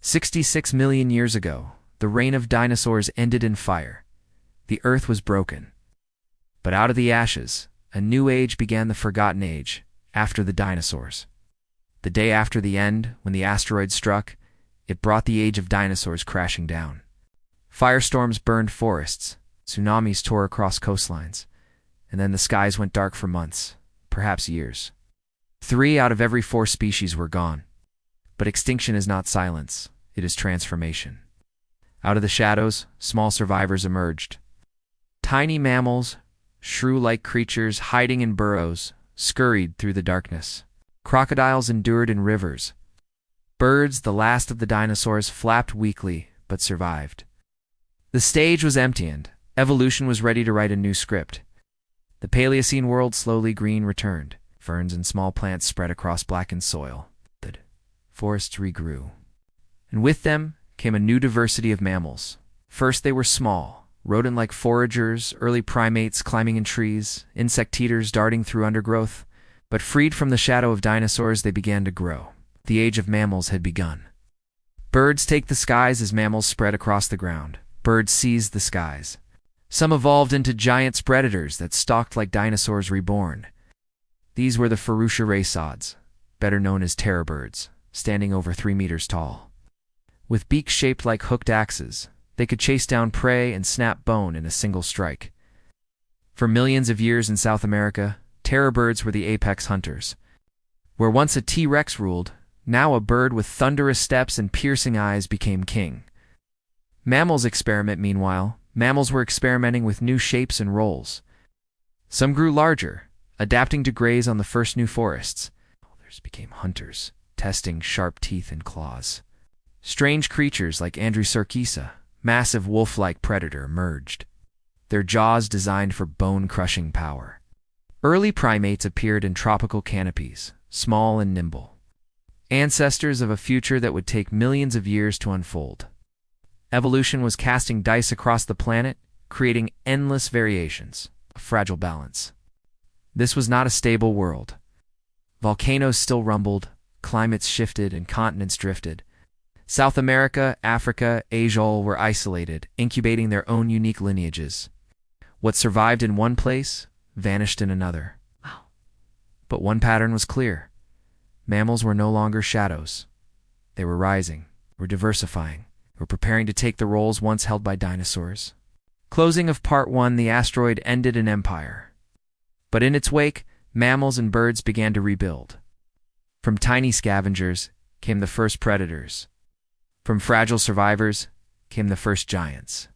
66 million years ago, the reign of dinosaurs ended in fire. The earth was broken. But out of the ashes, a new age began, the Forgotten Age, after the dinosaurs. The day after the end, when the asteroid struck, it brought the age of dinosaurs crashing down. Firestorms burned forests, tsunamis tore across coastlines, and then the skies went dark for months, perhaps years. 3 out of every 4 species were gone. But extinction is not silence, it is transformation. Out of the shadows, small survivors emerged. Tiny mammals, shrew-like creatures hiding in burrows, scurried through the darkness. Crocodiles endured in rivers. Birds, the last of the dinosaurs, flapped weakly, but survived. The stage was empty and evolution was ready to write a new script. The Paleocene world slowly green returned. Ferns and small plants spread across blackened soil. The forests regrew. And with them came a new diversity of mammals. First they were small, rodent-like foragers, early primates climbing in trees, insect eaters darting through undergrowth. But freed from the shadow of dinosaurs, they began to grow. The age of mammals had begun. Birds take the skies as mammals spread across the ground. Birds seized the skies. Some evolved into giant predators that stalked like dinosaurs reborn. These were the Feruciraptors, better known as terror birds, standing over 3 meters tall. With beaks shaped like hooked axes, they could chase down prey and snap bone in a single strike. For millions of years in South America, terror birds were the apex hunters. Where once a T-Rex ruled, now a bird with thunderous steps and piercing eyes became king. Mammals experiment meanwhile. Mammals were experimenting with new shapes and roles. Some grew larger, adapting to graze on the first new forests. Others became hunters, testing sharp teeth and claws. Strange creatures like Andrewsarchisa, massive wolf-like predator, emerged, their jaws designed for bone-crushing power. Early primates appeared in tropical canopies, small and nimble, ancestors of a future that would take millions of years to unfold. Evolution was casting dice across the planet, creating endless variations, a fragile balance. This was not a stable world. Volcanoes still rumbled, climates shifted, and continents drifted. South America, Africa, Asia all were isolated, incubating their own unique lineages. What survived in one place vanished in another. But one pattern was clear. Mammals were no longer shadows. They were rising, were diversifying, were preparing to take the roles once held by dinosaurs. Closing of Part 1, the asteroid ended an empire. But in its wake, mammals and birds began to rebuild. From tiny scavengers came the first predators. From fragile survivors came the first giants.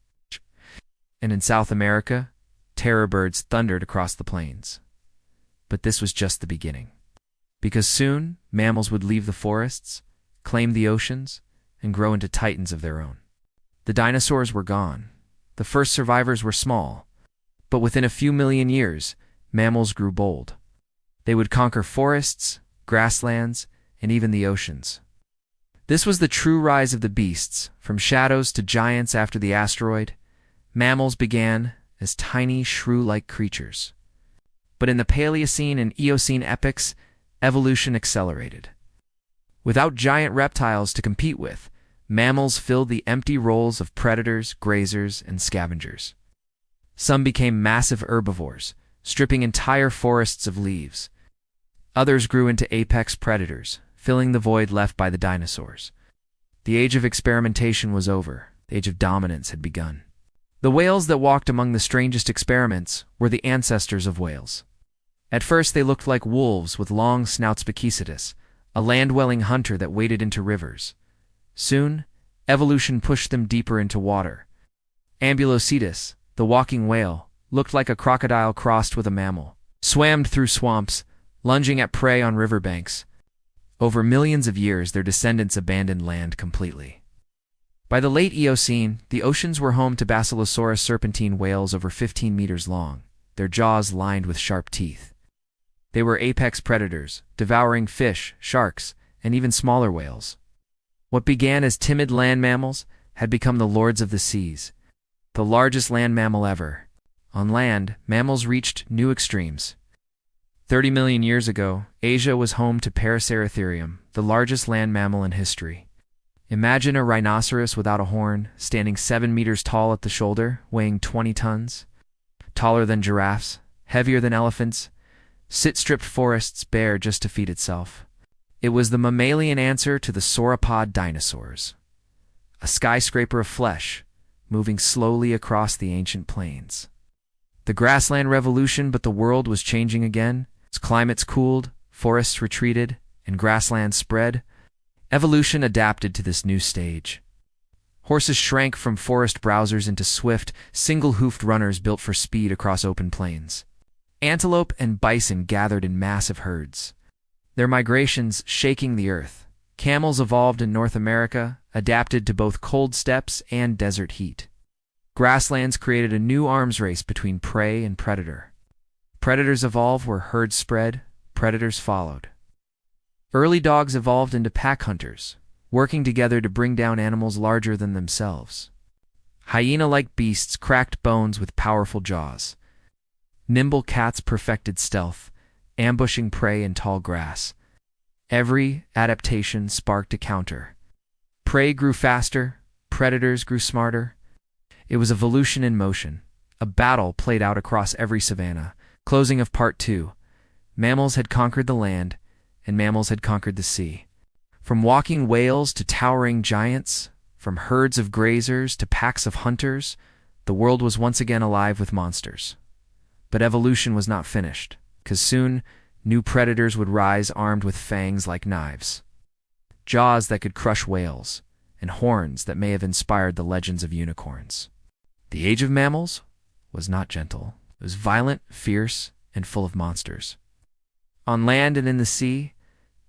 And in South America, terror birds thundered across the plains. But this was just the beginning. Because soon, mammals would leave the forests, claim the oceans, and grow into titans of their own. The dinosaurs were gone. The first survivors were small. But within a few million years, mammals grew bold. They would conquer forests, grasslands, and even the oceans. This was the true rise of the beasts. From shadows to giants after the asteroid, mammals began as tiny, shrew-like creatures. But in the Paleocene and Eocene epochs, evolution accelerated. Without giant reptiles to compete with, mammals filled the empty roles of predators, grazers, and scavengers. Some became massive herbivores, stripping entire forests of leaves. Others grew into apex predators, filling the void left by the dinosaurs. The age of experimentation was over. The age of dominance had begun. The whales that walked among the strangest experiments were the ancestors of whales. At first they looked like wolves with long snouts. Pakicetus, a land-dwelling hunter that waded into rivers. Soon, evolution pushed them deeper into water. Ambulocetus, the walking whale, looked like a crocodile crossed with a mammal, swam through swamps, lunging at prey on riverbanks. Over millions of years, their descendants abandoned land completely. By the late Eocene, the oceans were home to Basilosaurus serpentine whales over 15 meters long, their jaws lined with sharp teeth. They were apex predators, devouring fish, sharks, and even smaller whales. What began as timid land mammals had become the lords of the seas, the largest land mammal ever. On land, mammals reached new extremes. 30 million years ago, Asia was home to Elasmotherium, the largest land mammal in history. Imagine a rhinoceros without a horn, standing 7 meters tall at the shoulder, weighing 20 tons. Taller than giraffes, heavier than elephants, stripped forests bare just to feed itself. It was the mammalian answer to the sauropod dinosaurs. A skyscraper of flesh, moving slowly across the ancient plains. The grassland revolution, but the world was changing again. As climates cooled, forests retreated, and grasslands spread, evolution adapted to this new stage. Horses shrank from forest browsers into swift, single-hoofed runners built for speed across open plains. Antelope and bison gathered in massive herds, their migrations shaking the earth. Camels evolved in North America, adapted to both cold steppes and desert heat. Grasslands created a new arms race between prey and predator. Predators evolved where herds spread, predators followed. Early dogs evolved into pack hunters, working together to bring down animals larger than themselves. Hyena-like beasts cracked bones with powerful jaws. Nimble cats perfected stealth, ambushing prey in tall grass. Every adaptation sparked a counter. Prey grew faster, predators grew smarter. It was evolution in motion, a battle played out across every savanna. Closing of Part 2. Mammals had conquered the land, and mammals had conquered the sea. From walking whales to towering giants, from herds of grazers to packs of hunters, the world was once again alive with monsters. But evolution was not finished, because soon new predators would rise armed with fangs like knives, jaws that could crush whales, and horns that may have inspired the legends of unicorns. The age of mammals was not gentle. It was violent, fierce, and full of monsters. On land and in the sea,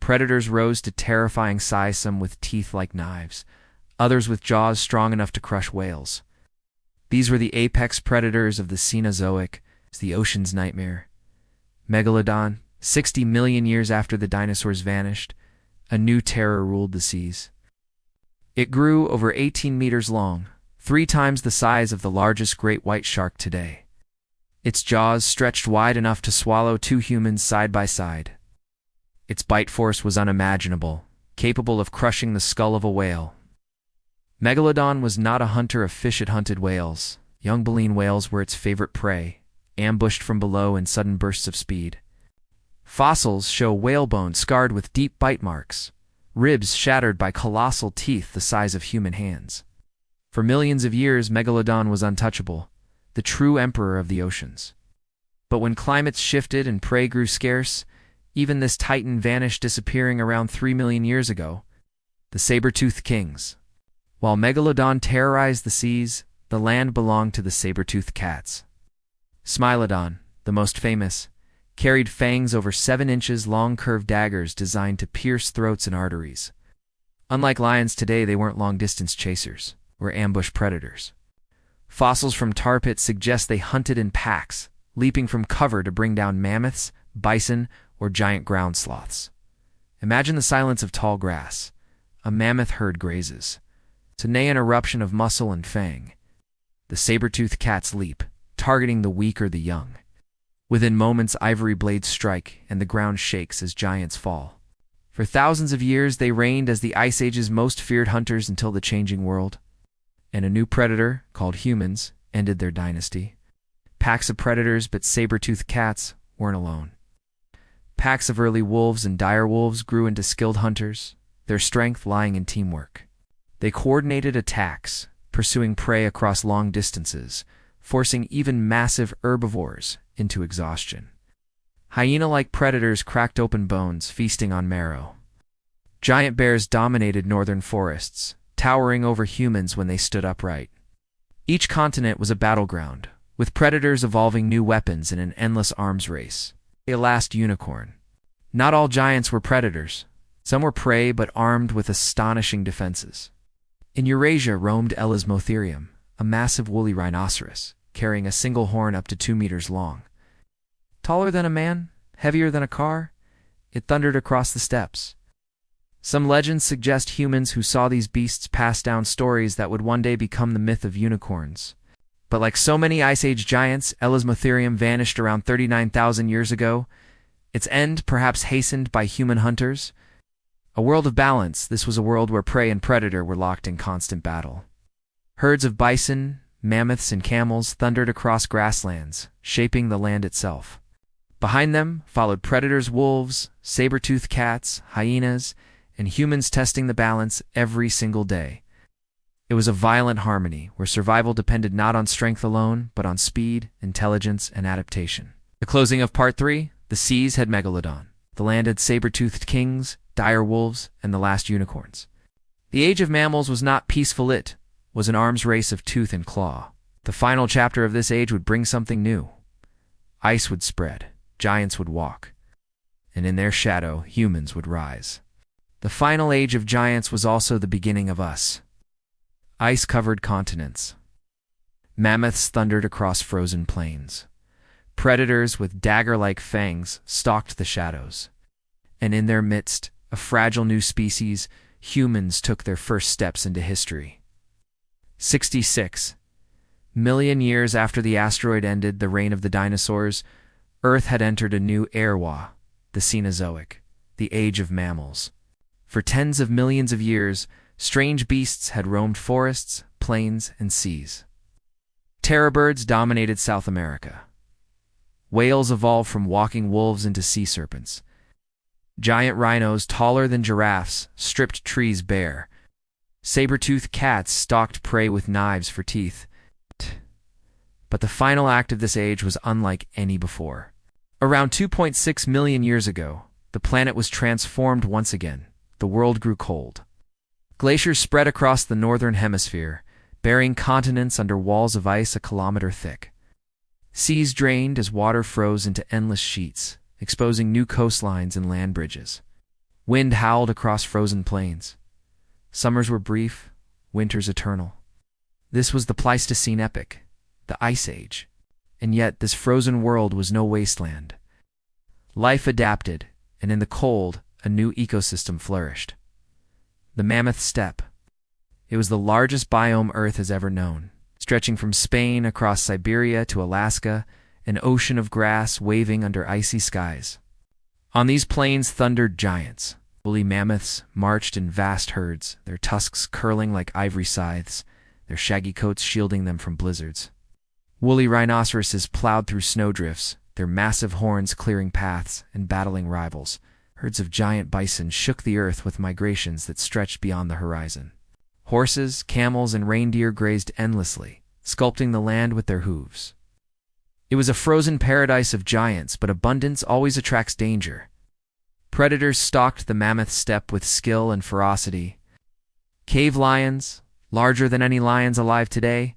predators rose to terrifying size, some with teeth like knives, others with jaws strong enough to crush whales. These were the apex predators of the Cenozoic, the ocean's nightmare. Megalodon, 60 million years after the dinosaurs vanished, a new terror ruled the seas. It grew over 18 meters long, 3 times the size of the largest great white shark today. Its jaws stretched wide enough to swallow 2 humans side by side. Its bite force was unimaginable, capable of crushing the skull of a whale. Megalodon was not a hunter of fish, it hunted whales. Young baleen whales were its favorite prey, ambushed from below in sudden bursts of speed. Fossils show whalebone scarred with deep bite marks, ribs shattered by colossal teeth the size of human hands. For millions of years, Megalodon was untouchable, the true emperor of the oceans. But when climates shifted and prey grew scarce, even this titan vanished, disappearing around 3 million years ago. The saber-toothed kings. While Megalodon terrorized the seas, the land belonged to the saber-toothed cats. Smilodon, the most famous, carried fangs over 7 inches long, curved daggers designed to pierce throats and arteries. Unlike lions today, they weren't long-distance chasers or ambush predators. Fossils from tar pits suggest they hunted in packs, leaping from cover to bring down mammoths, bison, or giant ground sloths. Imagine the silence of tall grass. A mammoth herd grazes. To neigh an eruption of muscle and fang. The saber-toothed cats leap, targeting the weak or the young. Within moments, ivory blades strike, and the ground shakes as giants fall. For thousands of years, they reigned as the Ice Age's most feared hunters until the changing world. And a new predator, called humans, ended their dynasty. Packs of predators, but saber-toothed cats weren't alone. Packs of early wolves and dire wolves grew into skilled hunters, their strength lying in teamwork. They coordinated attacks, pursuing prey across long distances, forcing even massive herbivores into exhaustion. Hyena-like predators cracked open bones, feasting on marrow. Giant bears dominated northern forests, towering over humans when they stood upright. Each continent was a battleground, with predators evolving new weapons in an endless arms race. A last unicorn. Not all giants were predators. Some were prey, but armed with astonishing defenses. In Eurasia roamed Elasmotherium, a massive woolly rhinoceros, carrying a single horn up to 2 meters long. Taller than a man, heavier than a car, it thundered across the steppes. Some legends suggest humans who saw these beasts passed down stories that would one day become the myth of unicorns. But like so many Ice Age giants, Elasmotherium vanished around 39,000 years ago, its end perhaps hastened by human hunters. A world of balance, this was a world where prey and predator were locked in constant battle. Herds of bison, mammoths, and camels thundered across grasslands, shaping the land itself. Behind them followed predators, wolves, saber-toothed cats, hyenas, and humans testing the balance every single day. It was a violent harmony where survival depended not on strength alone, but on speed, intelligence, and adaptation. The closing of Part 3, the seas had Megalodon. The land had saber-toothed kings, dire wolves, and the last unicorns. The age of mammals was not peaceful, it was an arms race of tooth and claw. The final chapter of this age would bring something new. Ice would spread, giants would walk, and in their shadow, humans would rise. The final age of giants was also the beginning of us. Ice-covered continents. Mammoths thundered across frozen plains. Predators with dagger-like fangs stalked the shadows. And in their midst, a fragile new species, humans took their first steps into history. 66 million years after the asteroid ended the reign of the dinosaurs, Earth had entered a new era, the Cenozoic, the age of mammals. For tens of millions of years, strange beasts had roamed forests, plains, and seas. Terror birds dominated South America. Whales evolved from walking wolves into sea serpents. Giant rhinos, taller than giraffes, stripped trees bare. Saber-toothed cats stalked prey with knives for teeth. But the final act of this age was unlike any before. Around 2.6 million years ago, the planet was transformed once again. The world grew cold. Glaciers spread across the northern hemisphere, burying continents under walls of ice a kilometer thick. Seas drained as water froze into endless sheets, exposing new coastlines and land bridges. Wind howled across frozen plains. Summers were brief, winters eternal. This was the Pleistocene epoch, the Ice Age. And yet this frozen world was no wasteland. Life adapted, and in the cold, a new ecosystem flourished. The Mammoth Steppe. It was the largest biome Earth has ever known, stretching from Spain across Siberia to Alaska, an ocean of grass waving under icy skies. On these plains thundered giants. Woolly mammoths marched in vast herds, their tusks curling like ivory scythes, their shaggy coats shielding them from blizzards. Woolly rhinoceroses plowed through snowdrifts, their massive horns clearing paths and battling rivals. Herds of giant bison shook the earth with migrations that stretched beyond the horizon. Horses, camels, and reindeer grazed endlessly, sculpting the land with their hooves. It was a frozen paradise of giants, but abundance always attracts danger. Predators stalked the Mammoth Steppe with skill and ferocity. Cave lions, larger than any lions alive today,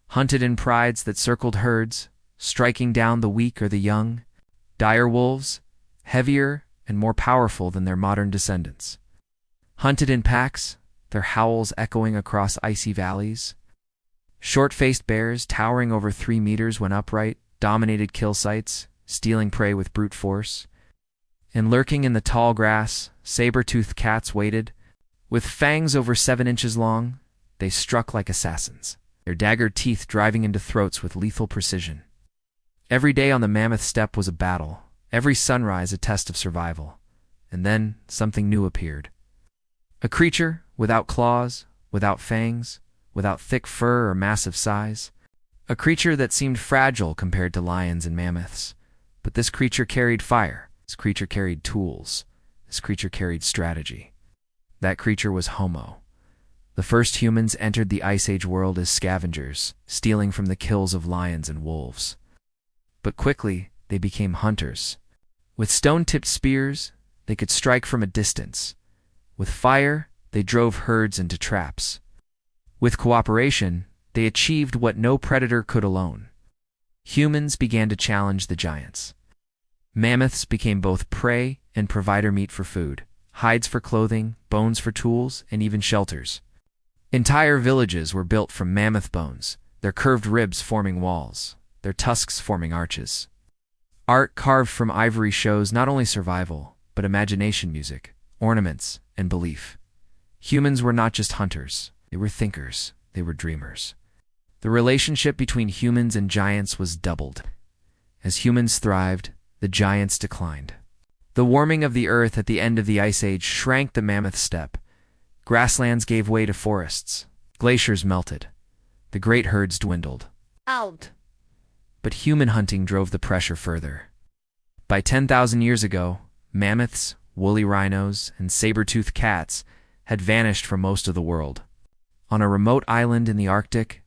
hunted in prides that circled herds, striking down the weak or the young. Dire wolves, heavier and more powerful than their modern descendants, hunted in packs, their howls echoing across icy valleys. Short-faced bears, towering over 3 meters when upright, dominated kill sites, stealing prey with brute force. And lurking in the tall grass, saber-toothed cats waited. With fangs over 7 inches long, they struck like assassins, their daggered teeth driving into throats with lethal precision. Every day on the Mammoth Steppe was a battle, every sunrise a test of survival. And then something new appeared. A creature without claws, without fangs, without thick fur or massive size. A creature that seemed fragile compared to lions and mammoths. But this creature carried fire. This creature carried tools. This creature carried strategy. That creature was Homo. The first humans entered the Ice Age world as scavengers, stealing from the kills of lions and wolves. But quickly, they became hunters. With stone-tipped spears, they could strike from a distance. With fire, they drove herds into traps. With cooperation, they achieved what no predator could alone. Humans began to challenge the giants. Mammoths became both prey and provider meat for food, hides for clothing, bones for tools, and even shelters. Entire villages were built from mammoth bones, their curved ribs forming walls, their tusks forming arches. Art carved from ivory shows not only survival, but imagination, music, ornaments, and belief. Humans were not just hunters, they were thinkers, they were dreamers. The relationship between humans and giants was doubled. As humans thrived, the giants declined. The warming of the earth at the end of the Ice Age shrank the Mammoth Steppe. Grasslands gave way to forests. Glaciers melted. The great herds dwindled. Out. But human hunting drove the pressure further. By 10,000 years ago, mammoths, woolly rhinos, and saber-toothed cats had vanished from most of the world. On a remote island in the Arctic,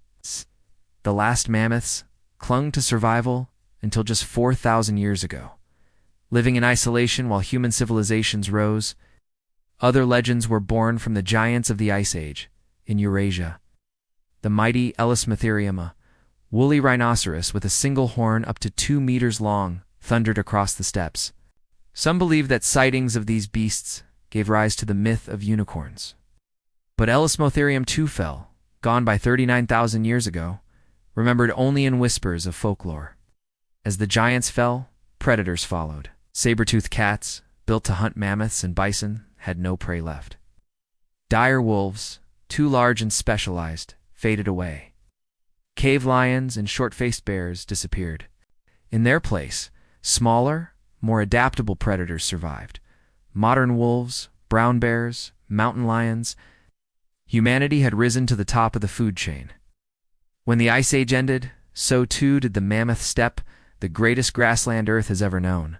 the last mammoths clung to survival until just 4,000 years ago. Living in isolation while human civilizations rose, other legends were born from the giants of the Ice Age in Eurasia. The mighty Elasmotherium, a woolly rhinoceros with a single horn up to 2 meters long, thundered across the steppes. Some believe that sightings of these beasts gave rise to the myth of unicorns. But Elasmotherium too fell, gone by 39,000 years ago, remembered only in whispers of folklore. As the giants fell, predators followed. Saber-toothed cats, built to hunt mammoths and bison, had no prey left. Dire wolves, too large and specialized, faded away. Cave lions and short-faced bears disappeared. In their place, smaller, more adaptable predators survived. Modern wolves, brown bears, mountain lions. Humanity had risen to the top of the food chain. When the Ice Age ended, so too did the Mammoth Steppe, the greatest grassland Earth has ever known.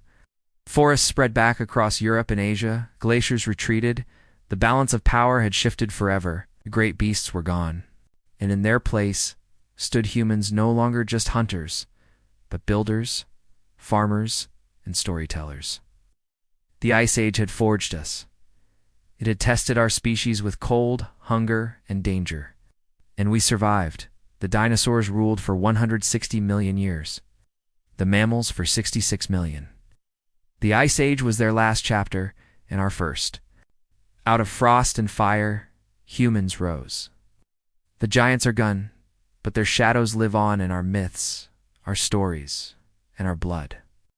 Forests spread back across Europe and Asia, glaciers retreated, the balance of power had shifted forever, the great beasts were gone. And in their place stood humans no longer just hunters, but builders, farmers, and storytellers. The Ice Age had forged us. It had tested our species with cold, hunger, and danger. And we survived. The dinosaurs ruled for 160 million years. The mammals for 66 million. The Ice Age was their last chapter, and our first. Out of frost and fire, humans rose. The giants are gone, but their shadows live on in our myths, our stories, and our blood.